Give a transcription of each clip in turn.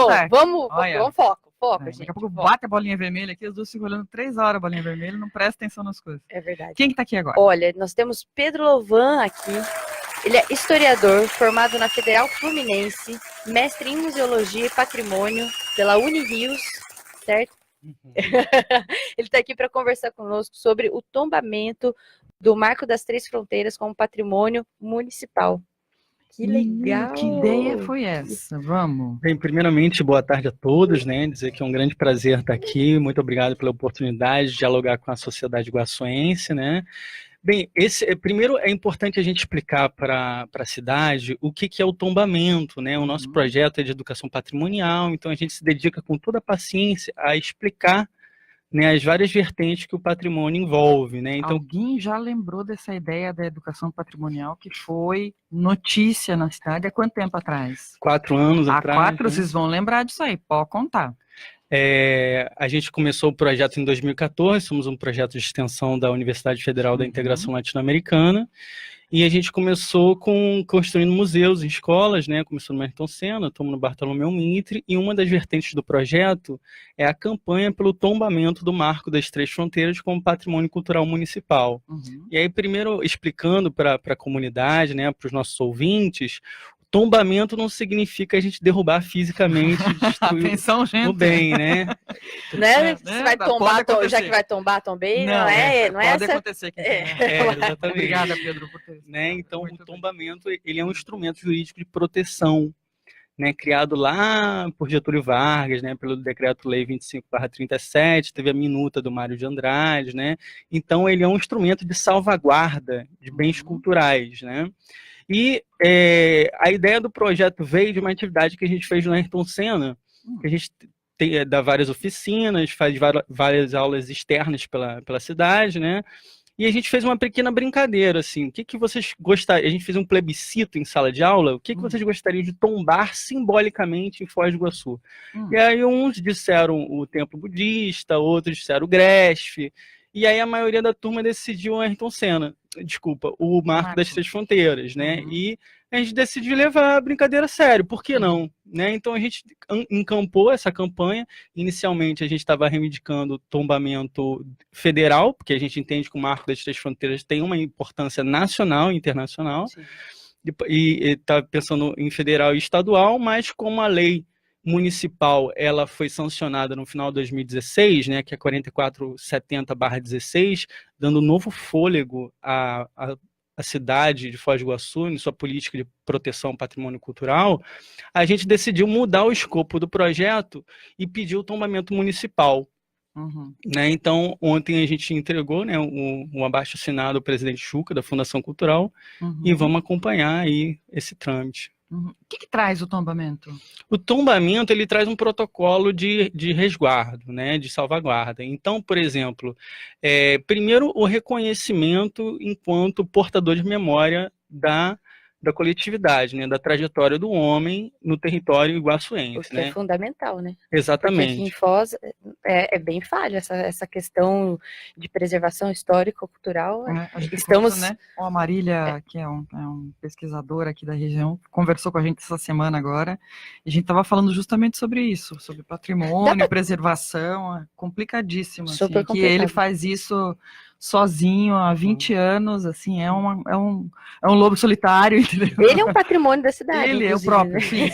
tarde. Vamos, foco, gente. Daqui a pouco bate a bolinha vermelha aqui, as duas ficam olhando 3 horas a bolinha vermelha, não presta atenção nas coisas. É verdade. Quem que tá aqui agora? Olha, nós temos Pedro Louvan aqui. Ele é historiador, formado na Federal Fluminense, mestre em Museologia e Patrimônio pela Unirios, certo? Ele está aqui para conversar conosco sobre o tombamento do Marco das Três Fronteiras como patrimônio municipal. Que legal! Que ideia foi essa? Vamos! Bem, primeiramente, boa tarde a todos, né? Dizer que é um grande prazer estar aqui. Muito obrigado pela oportunidade de dialogar com a sociedade guaçuense, né? Bem, primeiro é importante a gente explicar para a cidade o que é o tombamento, né? O nosso projeto é de educação patrimonial, então a gente se dedica com toda a paciência a explicar, né, as várias vertentes que o patrimônio envolve, né? Então, alguém já lembrou dessa ideia da educação patrimonial que foi notícia na cidade há quanto tempo atrás? 4 anos atrás. Há 4, né? Vocês vão lembrar disso aí, pode contar. A gente começou o projeto em 2014, somos um projeto de extensão da Universidade Federal da Integração Latino-Americana, e a gente começou construindo museus em escolas, né? Começou no Ayrton Senna, estamos no Bartolomeu Mitre, e uma das vertentes do projeto é a campanha pelo tombamento do Marco das Três Fronteiras como patrimônio cultural municipal. E aí, primeiro, explicando para a comunidade, né, para os nossos ouvintes, tombamento não significa a gente derrubar fisicamente, destruir atenção, gente. O bem, né? Você vai tombar, já que vai tombar, tombei, não é pode essa? Acontecer. Exatamente. Obrigada, Pedro, por ter. Né? Então, o tombamento ele é um instrumento jurídico de proteção, né, criado lá por Getúlio Vargas, né, pelo Decreto-Lei 25/37, teve a minuta do Mário de Andrade, né? Então, ele é um instrumento de salvaguarda de bens culturais, né? E a ideia do projeto veio de uma atividade que a gente fez no Ayrton Senna, que a gente dá várias oficinas, faz várias aulas externas pela cidade, né? E a gente fez uma pequena brincadeira, assim, o que vocês gostariam, a gente fez um plebiscito em sala de aula, o que vocês gostariam de tombar simbolicamente em Foz do Iguaçu? E aí uns disseram o templo budista, outros disseram o Gresf, e aí a maioria da turma decidiu o Ayrton Senna, o Marco das Três Fronteiras, né? E a gente decidiu levar a brincadeira a sério, por que não? Né? Então a gente encampou essa campanha. Inicialmente a gente estava reivindicando tombamento federal, porque a gente entende que o Marco das Três Fronteiras tem uma importância nacional e internacional, e está pensando em federal e estadual, mas como a lei municipal ela foi sancionada no final de 2016, né, que é 4470/16, dando novo fôlego à cidade de Foz do Iguaçu, em sua política de proteção ao patrimônio cultural, a gente decidiu mudar o escopo do projeto e pedir o tombamento municipal. Né? Então, ontem a gente entregou, né, um abaixo-assinado ao presidente Chuca, da Fundação Cultural, e vamos acompanhar aí esse trâmite. O que traz o tombamento? O tombamento ele traz um protocolo de resguardo, né, de salvaguarda. Então, por exemplo, primeiro o reconhecimento enquanto portador de memória da coletividade, né, da trajetória do homem no território iguaçuense. O que é fundamental, né? Exatamente. Porque aqui em Foz é bem falha essa questão de preservação histórico-cultural. Estamos, né? A Marília, que é um pesquisador aqui da região, conversou com a gente essa semana agora, e a gente estava falando justamente sobre isso, sobre patrimônio, preservação, complicadíssimo. Super assim, que ele faz isso sozinho há 20 anos, assim, é um lobo solitário, entendeu? Ele é um patrimônio da cidade. Ele é o próprio, sim.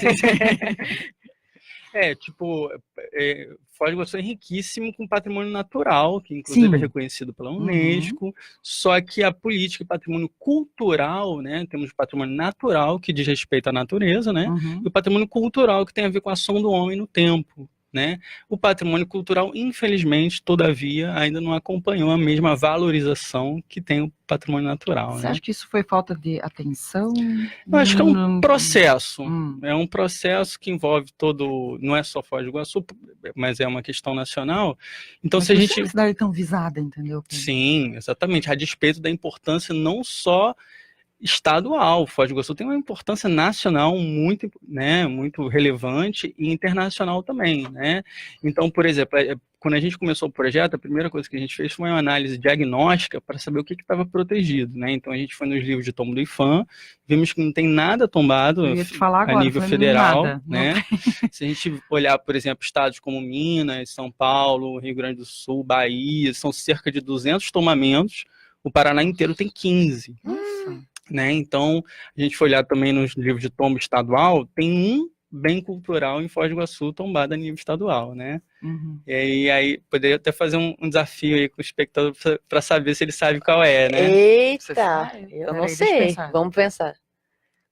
Foz do Iguaçu é riquíssimo com patrimônio natural, que inclusive é reconhecido pela Unesco, só que a política de patrimônio cultural, né, temos o patrimônio natural, que diz respeito à natureza, né, e o patrimônio cultural, que tem a ver com a ação do homem no tempo. Né? O patrimônio cultural, infelizmente, todavia, ainda não acompanhou a mesma valorização que tem o patrimônio natural. Você acha que isso foi falta de atenção? Eu acho que é um processo. É um processo que envolve não é só Foz do Iguaçu, mas é uma questão nacional. Então, mas se a gente... é uma cidade tão visada, entendeu? Sim, exatamente. A despeito da importância não só estadual, Foz do Iguaçu tem uma importância nacional muito, né, muito relevante e internacional também, né? Então, por exemplo, quando a gente começou o projeto, a primeira coisa que a gente fez foi uma análise diagnóstica para saber o que estava protegido, né? Então a gente foi nos livros de tombo do IPHAN, vimos que não tem nada tombado Eu ia te falar agora, a nível falei, federal, nada, não né? Se a gente olhar, por exemplo, estados como Minas, São Paulo, Rio Grande do Sul, Bahia, são cerca de 200 tombamentos, o Paraná inteiro tem 15. Nossa. Né? Então, a gente foi olhar também nos livros de tombo estadual, tem um bem cultural em Foz do Iguaçu tombado a nível estadual, né? Uhum. E aí, poderia até fazer um desafio aí com o espectador para saber se ele sabe qual é, né? Você Eita, sabe? eu Peraí, não deixa eu sei. pensar. Vamos pensar.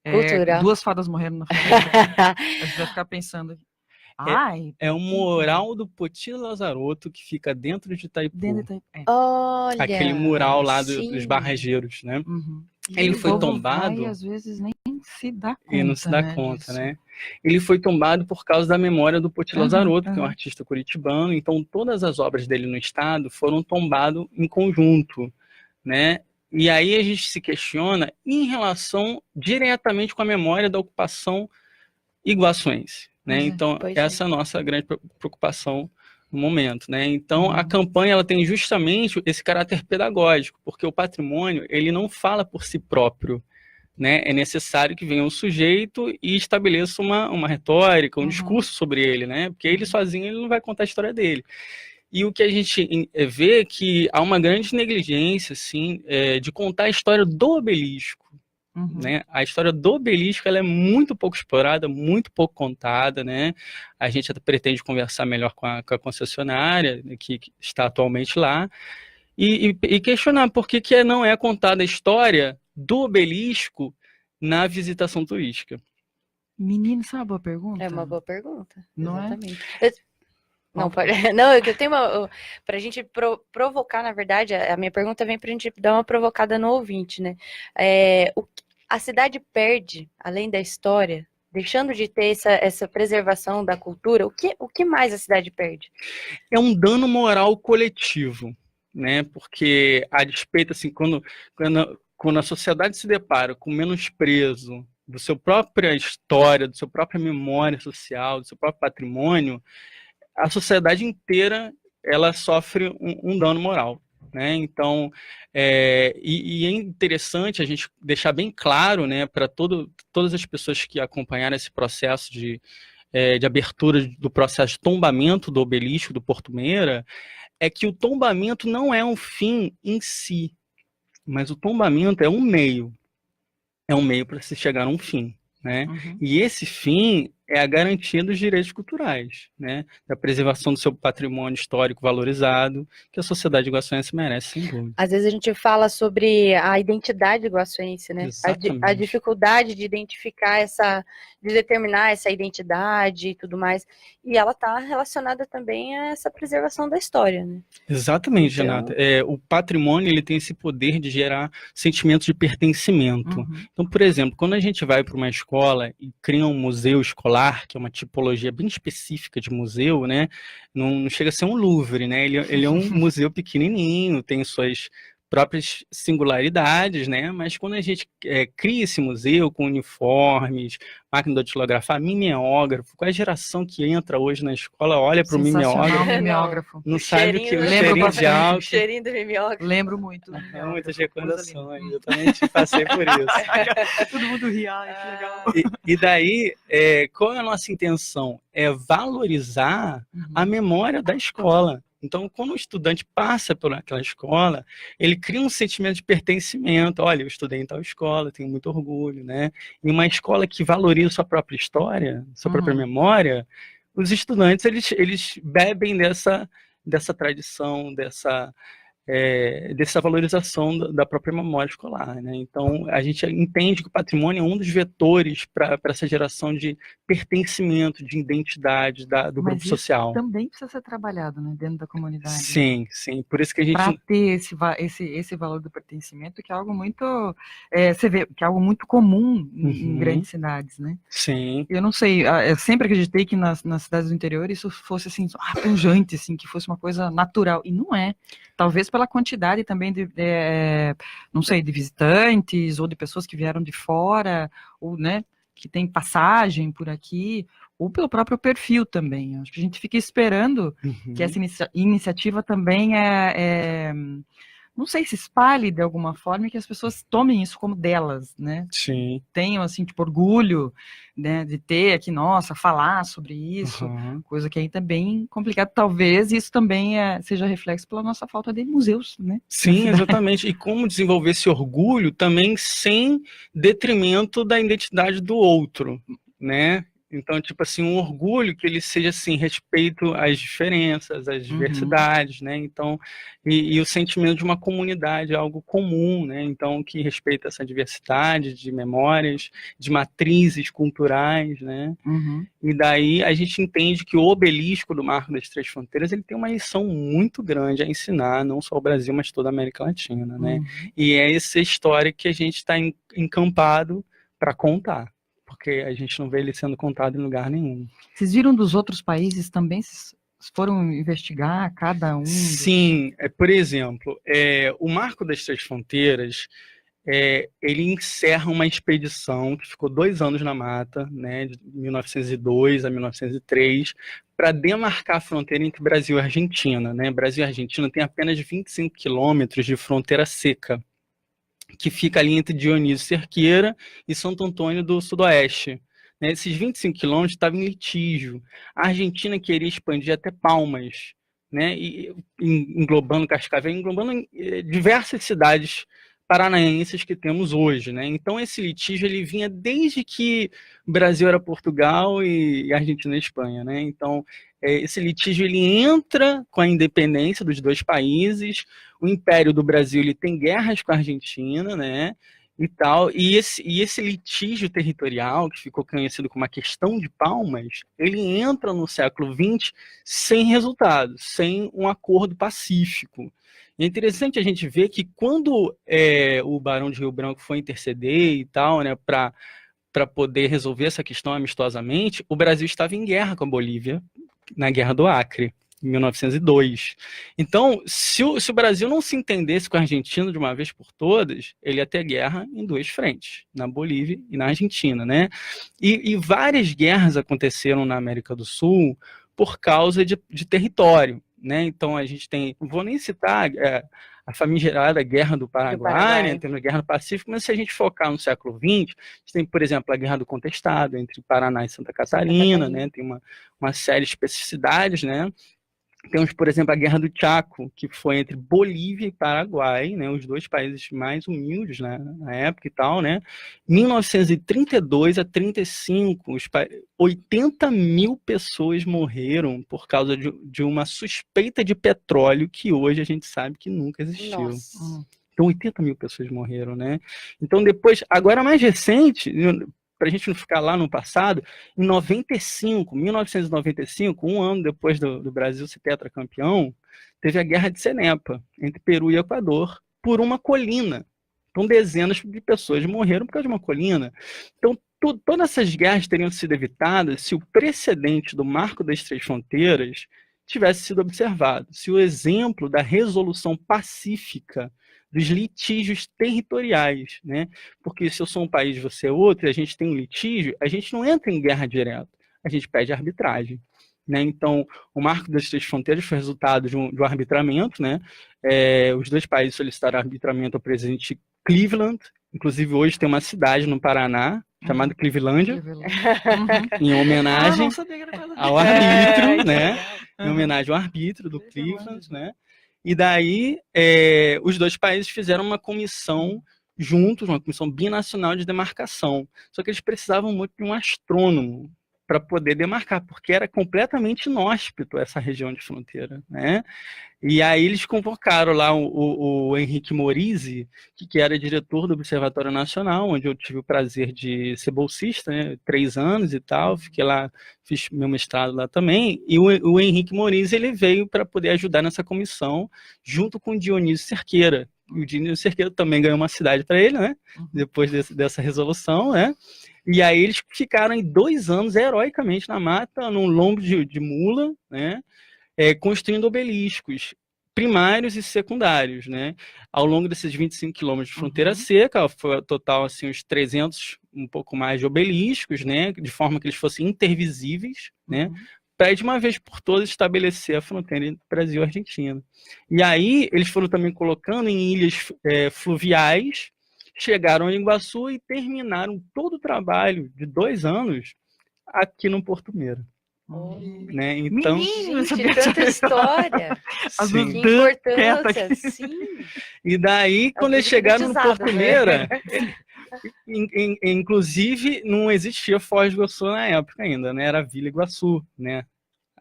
Cultural. 2 fadas morreram na floresta. A gente vai ficar pensando aqui. Ai, É o mural do Poti Lazarotto, que fica dentro de Itaipu. Olha. Aquele mural lá sim. dos barrageiros, né? Uhum. Ele foi o povo tombado... vai, às vezes nem se dá conta, E não se dá né, conta, disso. né? Ele foi tombado por causa da memória do Poti Lazarotto, que é um uhum. artista curitibano, então todas as obras dele no estado foram tombadas em conjunto, né? E aí a gente se questiona em relação diretamente com a memória da ocupação iguaçuense, né? Pois é, Então pois é. essa é a nossa grande preocupação no momento, né? Então a Uhum. campanha ela tem justamente esse caráter pedagógico, porque o patrimônio ele não fala por si próprio, né? É necessário que venha um sujeito e estabeleça uma retórica, um Uhum. discurso sobre ele, né? Porque ele sozinho ele não vai contar a história dele. E o que a gente vê é que há uma grande negligência, assim, de contar a história do obelisco, Uhum. né? A história do obelisco ela é muito pouco explorada, muito pouco contada, né? A gente até pretende conversar melhor com a concessionária, né, que está atualmente lá, e questionar por que não é contada a história do obelisco na visitação turística. Menino, sabe uma boa pergunta? É uma boa pergunta. Não é? Exatamente. Não, pode... Não, eu tenho uma. Para a gente provocar, na verdade, a minha pergunta vem para a gente dar uma provocada no ouvinte, né? A cidade perde, além da história, deixando de ter essa preservação da cultura, o que mais a cidade perde? É um dano moral coletivo, né? Porque, a despeito, assim, quando a sociedade se depara com menosprezo do seu própria história, do seu própria memória social, do seu próprio patrimônio, a sociedade inteira ela sofre um dano moral, né? Então, é interessante a gente deixar bem claro, né, para todas as pessoas que acompanharam esse processo de abertura do processo de tombamento do obelisco do Porto Meira, é que o tombamento não é um fim em si, mas o tombamento é um meio para se chegar a um fim, né? Uhum. E esse fim é a garantia dos direitos culturais, né? Da preservação do seu patrimônio histórico valorizado, que a sociedade iguaçuense merece, sem dúvida. Às vezes a gente fala sobre a identidade iguaçuense, né? A dificuldade de identificar de determinar essa identidade e tudo mais. E ela está relacionada também a essa preservação da história, né? Exatamente, Então... Renata. O patrimônio ele tem esse poder de gerar sentimentos de pertencimento. Uhum. Então, por exemplo, quando a gente vai para uma escola e cria um museu escolar, que é uma tipologia bem específica de museu, né? Não chega a ser um Louvre, né? Ele é um museu pequenininho, tem suas próprias singularidades, né? Mas quando a gente cria esse museu com uniformes, máquina de datilografar, mimeógrafo, qual é a geração que entra hoje na escola, olha para o mimeógrafo, não sabe o que é o cheirinho de álcool. O cheirinho do mimeógrafo. Lembro muito. Muitas recordações, eu também passei por isso. Todo mundo ri, ai, que legal. E daí, qual é a nossa intenção? É valorizar a memória da escola. Então, quando o estudante passa por aquela escola, ele cria um sentimento de pertencimento. Olha, eu estudei em tal escola, tenho muito orgulho, né? E uma escola que valoriza sua própria história, sua própria memória, os estudantes, eles bebem dessa tradição, dessa valorização da própria memória escolar, né? Então, a gente entende que o patrimônio é um dos vetores para essa geração de pertencimento, de identidade do grupo social. Também precisa ser trabalhado, né, dentro da comunidade. Sim, sim. Por isso que a gente... Para ter esse valor do pertencimento, que é algo muito... você vê, que é algo muito comum em grandes cidades, né? Sim. Eu não sei, eu sempre acreditei que nas cidades do interior isso fosse assim, pungente, assim, que fosse uma coisa natural, e não é. Talvez pela quantidade também não sei, de visitantes ou de pessoas que vieram de fora, ou, né, que tem passagem por aqui, ou pelo próprio perfil também. Acho que a gente fica esperando que essa iniciativa também não sei, se espalhe de alguma forma e que as pessoas tomem isso como delas, né? Sim. Tenham, assim, tipo, orgulho, né, de ter aqui, nossa, falar sobre isso, coisa que aí tá bem complicado. Talvez isso também seja reflexo pela nossa falta de museus, né? Sim, exatamente. E como desenvolver esse orgulho também sem detrimento da identidade do outro, né? Então, tipo assim, um orgulho que ele seja, assim, respeito às diferenças, às diversidades, né? Então, e o sentimento de uma comunidade, algo comum, né? Então, que respeita essa diversidade de memórias, de matrizes culturais, né? E daí a gente entende que o obelisco do Marco das Três Fronteiras, ele tem uma lição muito grande a ensinar, não só o Brasil, mas toda a América Latina, né? E é essa história que a gente está encampado para contar, porque a gente não vê ele sendo contado em lugar nenhum. Vocês viram dos outros países também? Vocês foram investigar cada um? Sim, por exemplo, o Marco das Três Fronteiras, ele encerra uma expedição que ficou 2 anos na mata, né, de 1902 a 1903, para demarcar a fronteira entre Brasil e Argentina, né? Brasil e Argentina tem apenas 25 quilômetros de fronteira seca, que fica ali entre Dionísio Cerqueira e Santo Antônio do Sudoeste. Né? Esses 25 quilômetros estavam em litígio. A Argentina queria expandir até Palmas, né? E englobando Cascavel, englobando diversas cidades paranaenses que temos hoje, né? Então esse litígio ele vinha desde que o Brasil era Portugal e a Argentina era Espanha, né? Então esse litígio ele entra com a independência dos dois países. O Império do Brasil ele tem guerras com a Argentina, né? E tal, e esse litígio territorial, que ficou conhecido como a questão de Palmas, ele entra no século XX sem resultado, sem um acordo pacífico. E é interessante a gente ver que quando o Barão de Rio Branco foi interceder e tal, né, para poder resolver essa questão amistosamente, o Brasil estava em guerra com a Bolívia, na Guerra do Acre, em 1902. Então, se o Brasil não se entendesse com a Argentina de uma vez por todas, ele ia ter guerra em 2 frentes, na Bolívia e na Argentina, né? E várias guerras aconteceram na América do Sul por causa de território, né? Então, a gente tem, não vou nem citar a famigerada Guerra do Paraguai, né? Temos a Guerra do Pacífico, mas se a gente focar no século XX, a gente tem, por exemplo, a Guerra do Contestado, entre Paraná e Santa Catarina, né? Tem uma série de especificidades, né? Temos, por exemplo, a Guerra do Chaco, que foi entre Bolívia e Paraguai, né, os 2 países mais humildes, né, na época e tal, né? 1932 a 35, 80 mil pessoas morreram por causa de uma suspeita de petróleo que hoje a gente sabe que nunca existiu. Nossa. Então, 80 mil pessoas morreram, né? Então, depois, agora mais recente, para a gente não ficar lá no passado, em 1995, um ano depois do Brasil ser tetracampeão, teve a Guerra de Cenepa, entre Peru e Equador, por uma colina. Então, dezenas de pessoas morreram por causa de uma colina. Então, todas essas guerras teriam sido evitadas se o precedente do Marco das Três Fronteiras tivesse sido observado, se o exemplo da resolução pacífica dos litígios territoriais, né? Porque se eu sou um país e você é outro, e a gente tem um litígio, a gente não entra em guerra direta, a gente pede arbitragem, né? Então, o Marco das Três Fronteiras foi resultado de um arbitramento, né? Os 2 países solicitaram arbitramento ao presidente Cleveland, inclusive hoje tem uma cidade no Paraná chamada Clevelândia, em homenagem ao arbítrio, né? Em homenagem ao arbítrio do Cleveland, né? E daí, os 2 países fizeram uma comissão juntos, uma comissão binacional de demarcação. Só que eles precisavam muito de um astrônomo para poder demarcar, porque era completamente inóspito essa região de fronteira, né? E aí eles convocaram lá o Henrique Morizzi, que era diretor do Observatório Nacional, onde eu tive o prazer de ser bolsista, né? 3 anos e tal, fiquei lá, fiz meu mestrado lá também, e o Henrique Morizzi, ele veio para poder ajudar nessa comissão, junto com o Dionísio Cerqueira. E o Dionísio Cerqueira também ganhou uma cidade para ele, né? Depois dessa resolução, né? E aí eles ficaram em 2 anos heroicamente na mata, num lombo de mula, né? Construindo obeliscos. primários e secundários, né? Ao longo desses 25 quilômetros de fronteira seca, foi total assim uns 300, um pouco mais de obeliscos, né? De forma que eles fossem intervisíveis, né? Para de uma vez por todas estabelecer a fronteira entre Brasil e Argentina. E aí eles foram também colocando em ilhas fluviais, chegaram em Iguaçu e terminaram todo o trabalho de 2 anos aqui no Porto Meira. Né? Então, menino, gente, tanta história. sim. Que importância, sim. E daí, quando eles chegaram no Porto Meira, inclusive não existia Foz do Iguaçu na época ainda, né? Era Vila Iguaçu, né?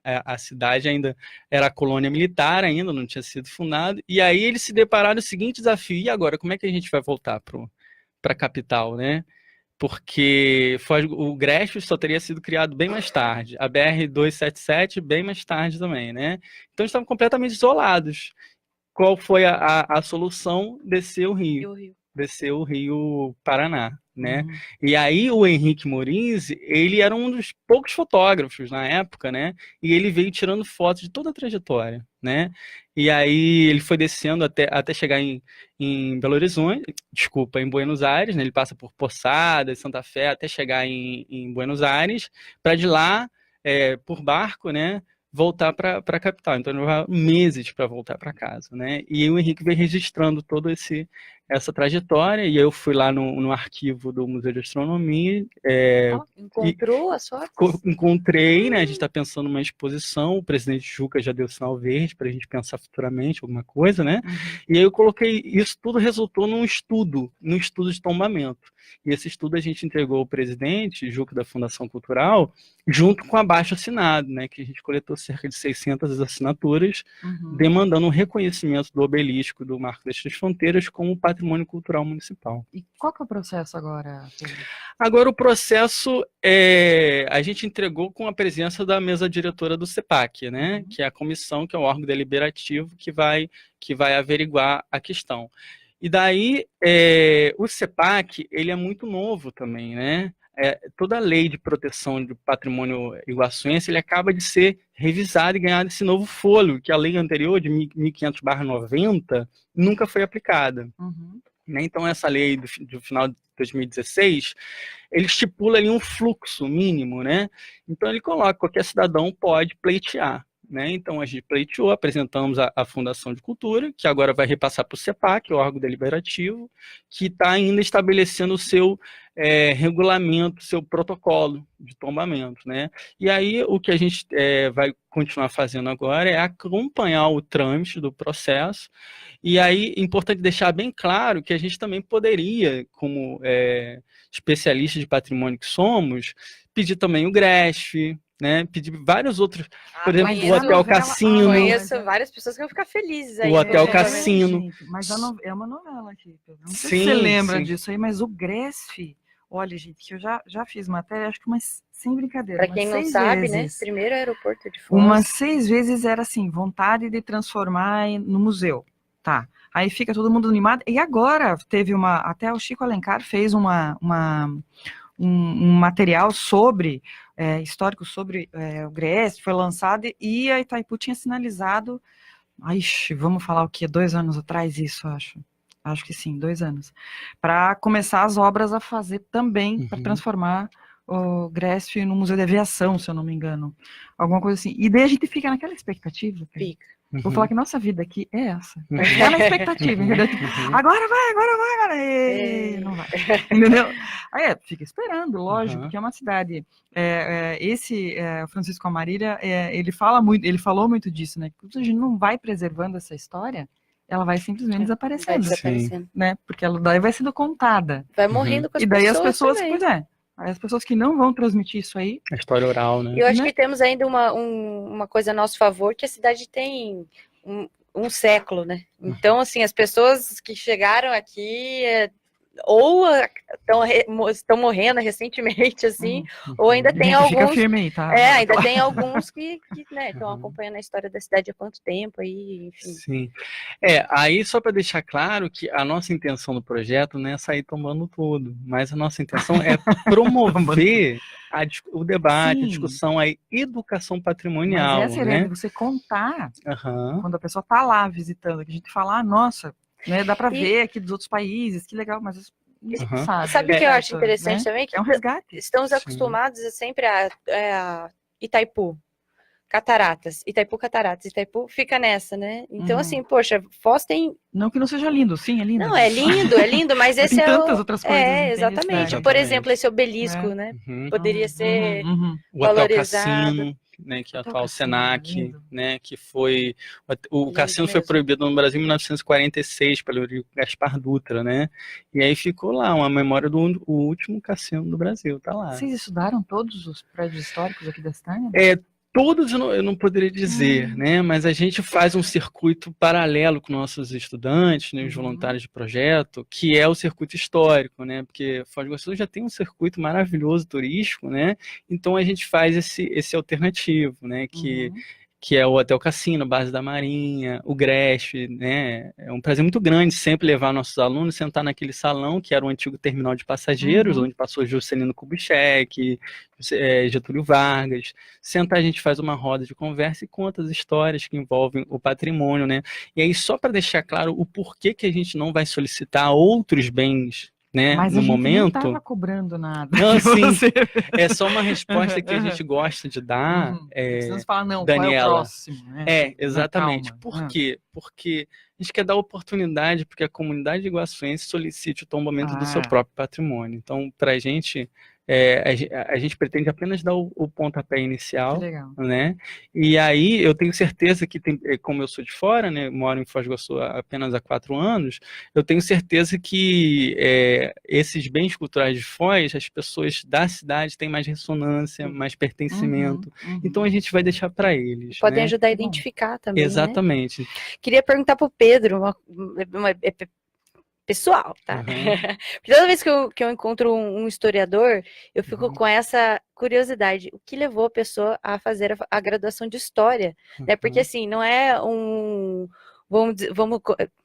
A cidade ainda era colônia militar, ainda não tinha sido fundada. E aí eles se depararam com o seguinte desafio: e agora, como é que a gente vai voltar para a capital, né? Porque o Grésio só teria sido criado bem mais tarde, a BR-277 bem mais tarde também, né? Então eles estavam completamente isolados. Qual foi a solução? Descer o Rio. Descer o Rio Paraná, né? E aí o Henrique Morizzi, ele era um dos poucos fotógrafos na época, né? E ele veio tirando fotos de toda a trajetória, né? E aí ele foi descendo até chegar em Belo Horizonte, desculpa, em Buenos Aires, né? Ele passa por Posadas, Santa Fé, até chegar em Buenos Aires, para de lá, por barco, né? Voltar para a capital. Então ele levava meses para voltar para casa, né? E o Henrique veio registrando todo essa trajetória, e eu fui lá no arquivo do Museu de Astronomia. Encontrou as fotos? Encontrei, né? A gente está pensando numa exposição, o presidente Juca já deu sinal verde para a gente pensar futuramente alguma coisa, né? E aí eu coloquei, isso tudo resultou num estudo de tombamento. E esse estudo a gente entregou ao presidente Juca da Fundação Cultural, junto com abaixo-assinado, né? Que a gente coletou cerca de 600 assinaturas, demandando um reconhecimento do obelisco do Marco das Três Fronteiras como patrimônio cultural municipal. E qual que é o processo agora, Pedro? Agora o processo, a gente entregou com a presença da mesa diretora do CEPAC, né? Que é a comissão, que é o órgão deliberativo que vai averiguar a questão. E daí, o CEPAC, ele é muito novo também, né? Toda a lei de proteção do patrimônio iguaçuense, ele acaba de ser revisado e ganhado esse novo fôlego, que a lei anterior, de 1500/90, nunca foi aplicada. Né? Então, essa lei do final de 2016, ele estipula ali um fluxo mínimo, né? Então, ele coloca que qualquer cidadão pode pleitear. Né? Então, a gente pleiteou, apresentamos a Fundação de Cultura, que agora vai repassar para o CEPAC, o órgão deliberativo, que está ainda estabelecendo o seu regulamento, seu protocolo de tombamento. Né? E aí, o que a gente vai continuar fazendo agora é acompanhar o trâmite do processo. E aí, é importante deixar bem claro que a gente também poderia, como especialistas de patrimônio que somos, pedir também o GRESF, né? Pedir vários outros, por exemplo, o Hotel Cassino. Conheço várias pessoas que vão ficar felizes aí. O Hotel Cassino. Gente, mas é uma novela aqui. Não sei Sim, se você lembra sim. disso aí, mas o GRESF, olha, gente, que eu já fiz matéria, acho que umas, sem brincadeira, Para quem não sabe, né? Primeiro aeroporto de Foz. Umas 6 vezes era assim, vontade de transformar no museu. Tá. Aí fica todo mundo animado. E agora teve até o Chico Alencar fez um material histórico sobre o GRESF, foi lançado, e a Itaipu tinha sinalizado, vamos falar o quê? 2 anos atrás isso, acho que sim, 2 anos, para começar as obras a fazer também, para transformar o GRESF no Museu de Aviação, se eu não me engano, alguma coisa assim, e daí a gente fica naquela expectativa, Fica. Vou falar que nossa vida aqui é essa. É na expectativa, entendeu? Agora vai, não vai. Entendeu? Aí fica esperando, lógico, porque é uma cidade. O Francisco Amarília, ele falou muito disso, né? Que a gente não vai preservando essa história, ela vai simplesmente desaparecendo. Né? Porque ela daí vai sendo contada. Vai morrendo com as pessoas. E daí as pessoas, também. pois aí as pessoas que não vão transmitir isso aí. A história oral, né? Eu acho que temos ainda uma coisa a nosso favor, que a cidade tem um século, né? Então, assim, as pessoas que chegaram aqui ou estão morrendo recentemente, assim, ou ainda tem Gente, fica alguns... firme aí, tá? ainda tem alguns que né, estão acompanhando a história da cidade há quanto tempo aí, enfim. Sim. Aí só para deixar claro que a nossa intenção do projeto não é sair tomando tudo, mas a nossa intenção é promover o debate, a Sim. discussão, a educação Mas patrimonial, essa é a ideia de né? você contar, Aham. quando a pessoa tá lá visitando, que a gente fala, nossa, né, dá para E- ver aqui dos outros países, que legal, mas ninguém Aham. sabe. Sabe o que eu acho Essa, interessante né? também? Que É um resgate. estamos Sim. acostumados sempre a Itaipu. Cataratas, Itaipu fica nessa, né? Então, assim, poxa, Foz tem... Não que não seja lindo, sim, é lindo. Não, é lindo, mas Mas esse tem é o... tantas outras coisas, entende? exatamente. É. Por exemplo, esse É. obelisco, né? Uhum. Poderia ser O Hotel valorizado. Cassino, né, que é o Hotel atual Cassino, Senac, lindo. né, que foi... O Lindo cassino foi mesmo. proibido no Brasil em 1946 pelo Eurico Gaspar Dutra, né? E aí ficou lá uma memória do último cassino do Brasil, tá lá. Vocês estudaram todos os prédios históricos aqui da Estânia? Todos eu não poderia dizer, né? Mas a gente faz um circuito paralelo com nossos estudantes, né, os voluntários de projeto, que é o circuito histórico, né? Porque Foz do Iguaçu já tem um circuito maravilhoso turístico, né? Então a gente faz esse alternativo, né? Que é o Hotel Cassino, base da Marinha, o Greste, né? É um prazer muito grande sempre levar nossos alunos, sentar naquele salão, que era o antigo terminal de passageiros, onde passou Juscelino Kubitschek, Getúlio Vargas. Sentar, a gente faz uma roda de conversa e conta as histórias que envolvem o patrimônio, né? E aí, só para deixar claro o porquê que a gente não vai solicitar outros bens, né, Mas no a gente momento. não estava cobrando nada. Não, de sim. você. É só uma resposta que a gente gosta de dar. Precisamos falar, não, Daniela, qual é o próximo? Né? Exatamente. Calma. Por quê? Porque a gente quer dar oportunidade porque a comunidade iguaçuense solicite o tombamento do seu próprio patrimônio. Então, para a gente pretende apenas dar o pontapé inicial, Que legal. né? E aí eu tenho certeza que, como eu sou de fora, né, moro em Foz do Iguaçu apenas há 4 anos, eu tenho certeza que esses bens culturais de Foz, as pessoas da cidade têm mais ressonância, mais pertencimento. Então a gente vai deixar para eles. Podem né? ajudar a identificar também. Exatamente. Né? Queria perguntar para o Pedro, pessoal, tá? Porque toda vez que eu encontro um historiador, eu fico com essa curiosidade. O que levou a pessoa a fazer a graduação de História? Né? Porque, assim, não é vamos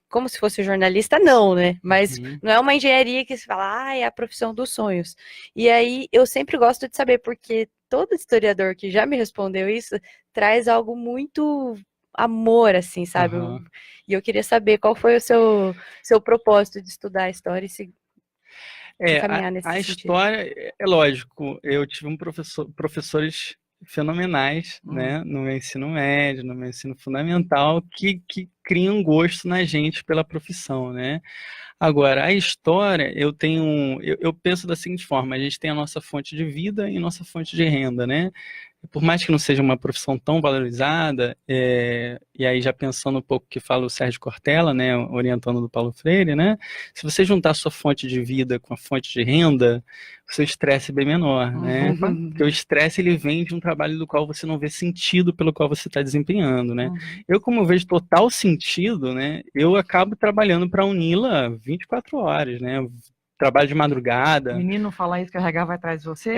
como se fosse jornalista, não, né? Mas não é uma engenharia que se fala, é a profissão dos sonhos. E aí, eu sempre gosto de saber, porque todo historiador que já me respondeu isso, traz algo muito... amor, assim, sabe? E eu queria saber qual foi o seu propósito de estudar a história e se encaminhar nesse sentido. História, é lógico, eu tive professores fenomenais, né, no meu ensino médio, no meu ensino fundamental, que criam gosto na gente pela profissão, né? Agora, a história, eu penso da seguinte forma, a gente tem a nossa fonte de vida e nossa fonte de renda, né? Por mais que não seja uma profissão tão valorizada, e aí já pensando um pouco que fala o Sérgio Cortella, né, orientando do Paulo Freire, né? Se você juntar a sua fonte de vida com a fonte de renda, o seu estresse é bem menor, né? Porque o estresse, ele vem de um trabalho do qual você não vê sentido pelo qual você está desempenhando, né? Como eu vejo total sentido, né, eu acabo trabalhando para a Unila 24 horas, né? Trabalho de madrugada. O menino fala isso que o RH vai atrás de você?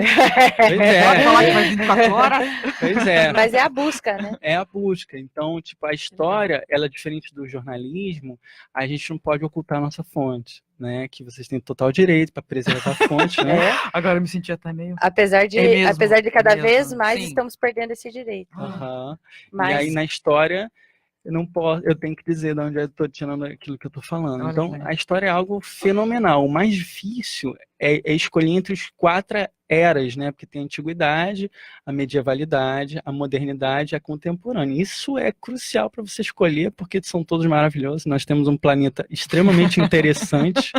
Pois é. Pode falar que vai 24 horas? Pois é. Mas é a busca, né? É a busca. Então, tipo, a história, ela é diferente do jornalismo, a gente não pode ocultar a nossa fonte, né? Que vocês têm total direito para preservar a fonte, né? Agora eu me senti até meio... Apesar de cada vez mais Sim. estamos perdendo esse direito. Mas... E aí, na história... eu tenho que dizer de onde eu estou tirando aquilo que eu estou falando. Olha, então, a história é algo fenomenal. O mais difícil é escolher entre os 4 eras, né? Porque tem a antiguidade, a medievalidade, a modernidade e a contemporânea. Isso é crucial para você escolher, porque são todos maravilhosos. Nós temos um planeta extremamente interessante.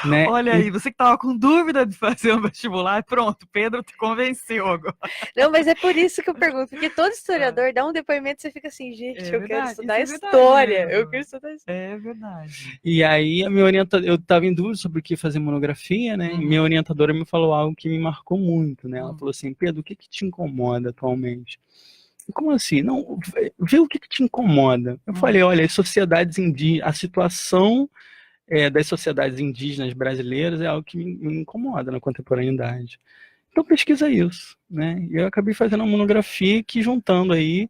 Né? Olha aí, você que estava com dúvida de fazer um vestibular, pronto, Pedro te convenceu agora. Não, mas é por isso que eu pergunto, porque todo historiador dá um depoimento e você fica assim, gente, eu quero estudar história, eu quero estudar história. É verdade. E aí, eu estava em dúvida sobre o que fazer monografia, né? Minha orientadora me falou algo que me marcou muito, né? Ela falou assim, Pedro, o que te incomoda atualmente? Como assim? Não, vê o que te incomoda. Eu falei, olha, as sociedades indígenas, a situação das sociedades indígenas brasileiras é algo que me incomoda na contemporaneidade. Então pesquisa isso, né? E eu acabei fazendo uma monografia que juntando aí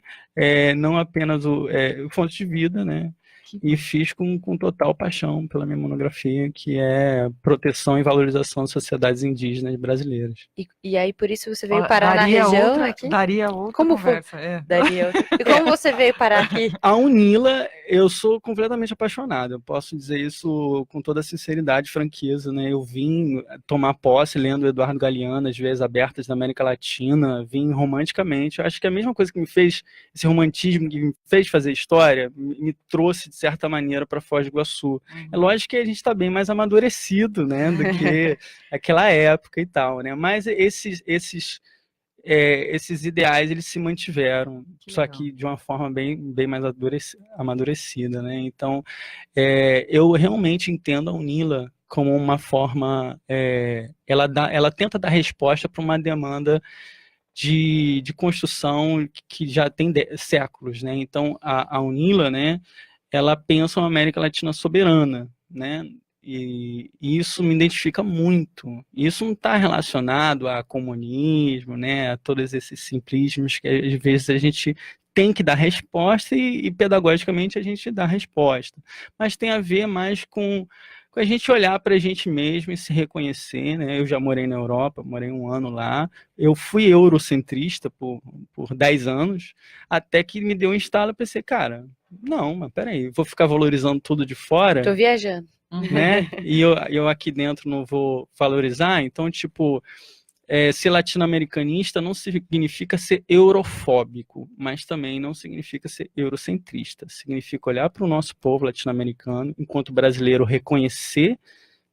não apenas o fonte de vida, né? E fiz com total paixão pela minha monografia, que é proteção e valorização das sociedades indígenas brasileiras. E aí, por isso você veio parar na região aqui? Daria outra como conversa. Daria outra. E como você veio parar aqui? A UNILA, eu sou completamente apaixonado. Eu posso dizer isso com toda sinceridade e franqueza, né? Eu vim tomar posse lendo Eduardo Galeano, As Veias Abertas da América Latina, vim romanticamente. Eu acho que a mesma coisa que me fez, esse romantismo que me fez fazer história, me trouxe, de certa maneira, para Foz do Iguaçu. É lógico que a gente está bem mais amadurecido, né, do que aquela época e tal, né? Mas esses ideais, eles se mantiveram, só que de uma forma bem mais amadurecida, né? Então, eu realmente entendo a UNILA como uma forma, ela tenta dar resposta para uma demanda de construção que já tem séculos, né? Então, a UNILA, né, ela pensa uma América Latina soberana, né? E isso me identifica muito. Isso não está relacionado a comunismo, né? A todos esses simplismos que às vezes a gente tem que dar resposta e pedagogicamente a gente dá resposta. Mas tem a ver mais com a gente olhar para a gente mesmo e se reconhecer, né? Eu já morei na Europa, morei 1 ano lá. Eu fui eurocentrista por 10 anos, até que me deu um estalo e pensei, cara, não, mas peraí, vou ficar valorizando tudo de fora? Tô viajando. Né? E eu aqui dentro não vou valorizar, então, tipo, ser latino-americanista não significa ser eurofóbico, mas também não significa ser eurocentrista. Significa olhar para o nosso povo latino-americano, enquanto brasileiro, reconhecer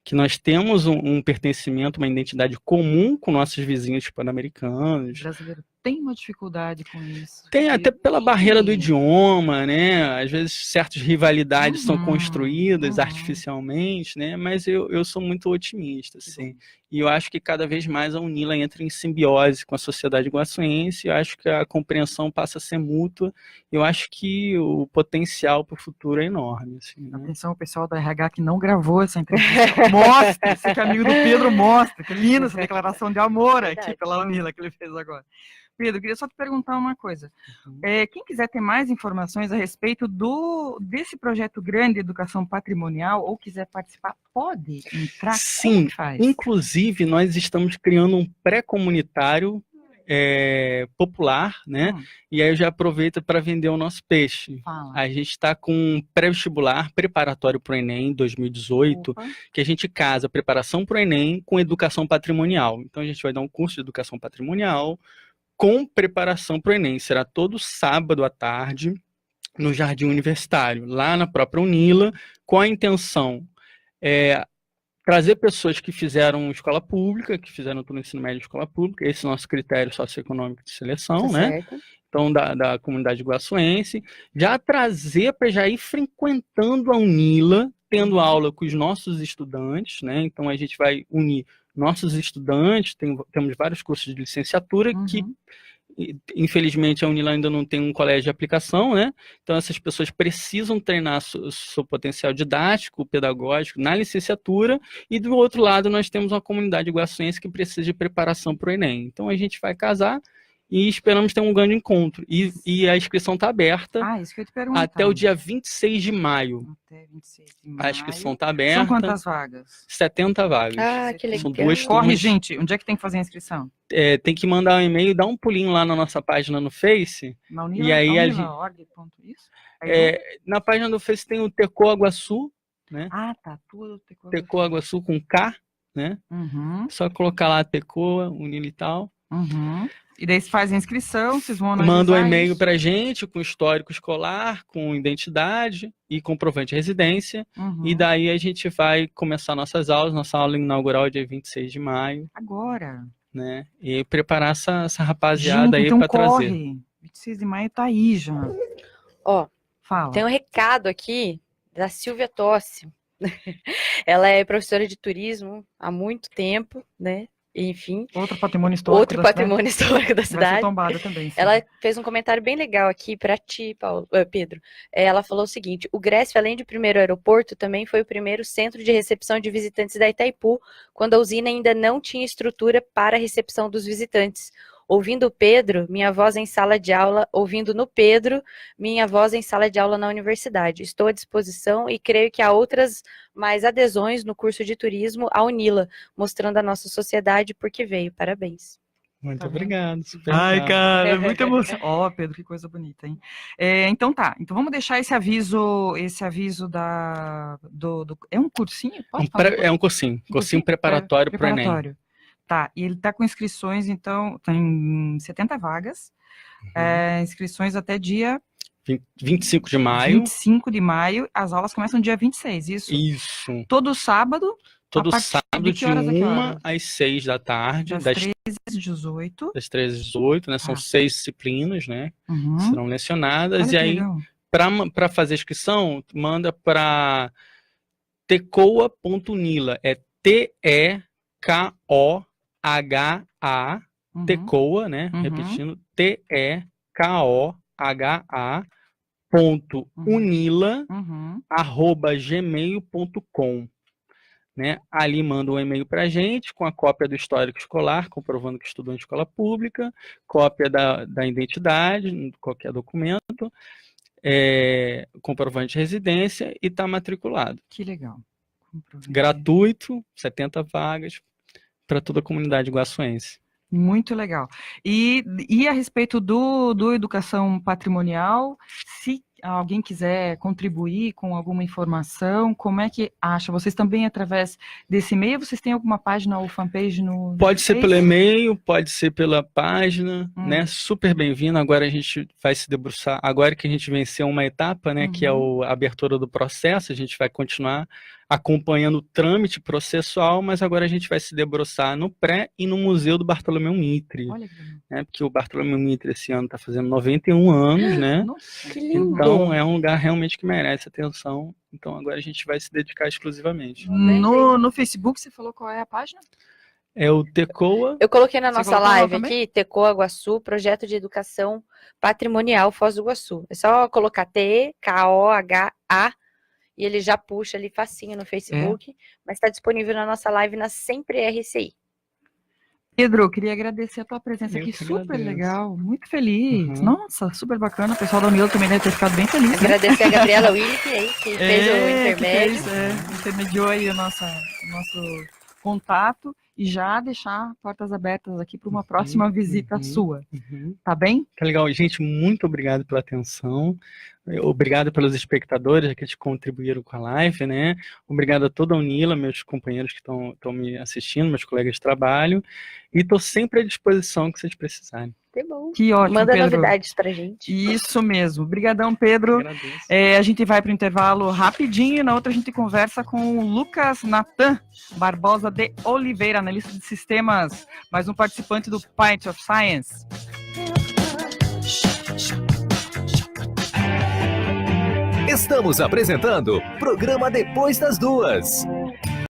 que nós temos um pertencimento, uma identidade comum com nossos vizinhos pan-americanos. O brasileiro tem uma dificuldade com isso. Tem até pela barreira do idioma, né? Às vezes certas rivalidades são construídas artificialmente, né? Mas eu sou muito otimista, assim. E eu acho que cada vez mais a UNILA entra em simbiose com a sociedade iguaçuense. Eu acho que a compreensão passa a ser mútua. Eu acho que o potencial para o futuro é enorme. Assim, né? Atenção, o pessoal da RH que não gravou essa entrevista. Mostra, você que é amigo do Pedro, mostra. Que linda essa declaração de amor aqui pela UNILA que ele fez agora. Pedro, eu queria só te perguntar uma coisa. Quem quiser ter mais informações a respeito desse projeto grande de educação patrimonial ou quiser participar, pode entrar? Sim, inclusive nós estamos criando um pré-comunitário popular, né? E aí eu já aproveito para vender o nosso peixe. A gente está com um pré-vestibular preparatório para o Enem 2018, que a gente casa preparação para o Enem com educação patrimonial. Então a gente vai dar um curso de educação patrimonial com preparação para o Enem. Será todo sábado à tarde, no Jardim Universitário, lá na própria UNILA, com a intenção trazer pessoas que fizeram escola pública, que fizeram todo o ensino médio de escola pública, esse é o nosso critério socioeconômico de seleção, né? Então, da comunidade iguaçuense, já trazer para já ir frequentando a UNILA, tendo aula com os nossos estudantes, né? Então, a gente vai unir nossos estudantes, temos vários cursos de licenciatura que, infelizmente, a UNILA ainda não tem um colégio de aplicação, né? Então, essas pessoas precisam treinar seu potencial didático, pedagógico na licenciatura, e do outro lado nós temos uma comunidade iguaçuense que precisa de preparação para o Enem. Então, a gente vai casar e esperamos ter um grande encontro. E a inscrição está aberta isso que eu te pergunto, até o dia 26 de maio. Até 26 de maio. A inscrição está aberta. São quantas vagas? 70 vagas. Que legal. São 2 turmas. Corre, gente. Onde é que tem que fazer a inscrição? Tem que mandar um e-mail, dar um pulinho lá na nossa página no Face. Na UNILA, e aí a gente, na página do Face tem o Tecoa Iguaçu, né? Tá. Tudo Tecoa Iguaçu com K, né? Só colocar lá Tecoa, UNILA e tal. E daí você faz a inscrição, vocês vão manda um e-mail para a gente com histórico escolar, com identidade e comprovante de residência. E daí a gente vai começar nossas aulas. Nossa aula inaugural é dia 26 de maio. Agora. Né? E preparar essa rapaziada aí para trazer. 26 de maio tá aí já. Fala. Tem um recado aqui da Silvia Tossi. Ela é professora de turismo há muito tempo, né? enfim. Outro patrimônio histórico Outro patrimônio histórico da Vai ser cidade. tombada também. Sim. Ela fez um comentário bem legal aqui para ti, Pedro. Ela falou o seguinte: o Grécio, além de primeiro aeroporto, também foi o primeiro centro de recepção de visitantes da Itaipu, quando a usina ainda não tinha estrutura para a recepção dos visitantes. Ouvindo o Pedro, minha voz em sala de aula, ouvindo no Pedro, minha voz em sala de aula na universidade. Estou à disposição e creio que há outras mais adesões no curso de turismo à UNILA, mostrando a nossa sociedade por que veio. Parabéns. Muito Tá obrigado. Super Ai, legal. cara, muita emoção. Ó, Pedro, que coisa bonita, hein? Então tá. Então vamos deixar esse aviso É um cursinho? Pode falar? É um cursinho preparatório para o Enem. Preparatório. Tá, e ele está com inscrições, então, tem 70 vagas, inscrições até dia 25 de maio. 25 de maio, as aulas começam dia 26, isso? Isso. Todo sábado? Todo sábado de 1 às 6 da tarde. Das 13 às 18. Das 13 às 18, né? São 6 disciplinas, né? Uhum. Serão lecionadas. Olha, e aí, para fazer a inscrição, manda para tecoa.unila. É TEKOHA, Tecoa, né? Repetindo, tekoha.unila@gmail.com. Né? Ali manda um e-mail para a gente com a cópia do histórico escolar, comprovando que estudou em escola pública, cópia da identidade, qualquer documento, comprovante de residência e está matriculado. Que legal. Gratuito, 70 vagas para toda a comunidade iguaçuense. Muito legal. E a respeito do educação patrimonial, se alguém quiser contribuir com alguma informação, como é que acha? Vocês também, através desse e-mail, vocês têm alguma página ou fanpage no Pode ser pelo e-mail, pode ser pela página, né? Super bem-vindo. Agora a gente vai se debruçar, agora que a gente venceu uma etapa, né? Que é a abertura do processo, a gente vai continuar acompanhando o trâmite processual, mas agora a gente vai se debruçar no pré e no Museu do Bartolomeu Mitre. Olha que legal. Né? Porque o Bartolomeu Mitre esse ano está fazendo 91 anos, né? Nossa, que lindo. Então é um lugar realmente que merece atenção. Então agora a gente vai se dedicar exclusivamente. No Facebook, você falou qual é a página? É o Tecoa. Eu coloquei na nossa live aqui, Tecoa Iguaçu, Projeto de Educação Patrimonial Foz do Iguaçu. É só colocar TEKOHA e ele já puxa ali facinho no Facebook, mas está disponível na nossa live na Sempre RCI. Pedro, eu queria agradecer a tua presença aqui, super legal, muito feliz. Nossa, super bacana. O pessoal da Unila também deve ter ficado bem feliz. Agradecer a Gabriela Willick aí, que fez o intermédio. Intermediou aí o nosso contato e já deixar portas abertas aqui para uma próxima visita sua. Tá bem? Tá legal. Gente, muito obrigado pela atenção. Obrigado pelos espectadores que contribuíram com a live, né? Obrigado a toda a Unila, meus companheiros que estão me assistindo, meus colegas de trabalho. E estou sempre à disposição que vocês precisarem. Que bom. Que ótimo, Manda Pedro. novidades pra gente. Isso mesmo. Obrigadão, Pedro. A gente vai para o intervalo rapidinho e na outra a gente conversa com o Lucas Natan Barbosa de Oliveira, analista de sistemas, mais um participante do Pint of Science. Estamos apresentando Programa Depois das Duas.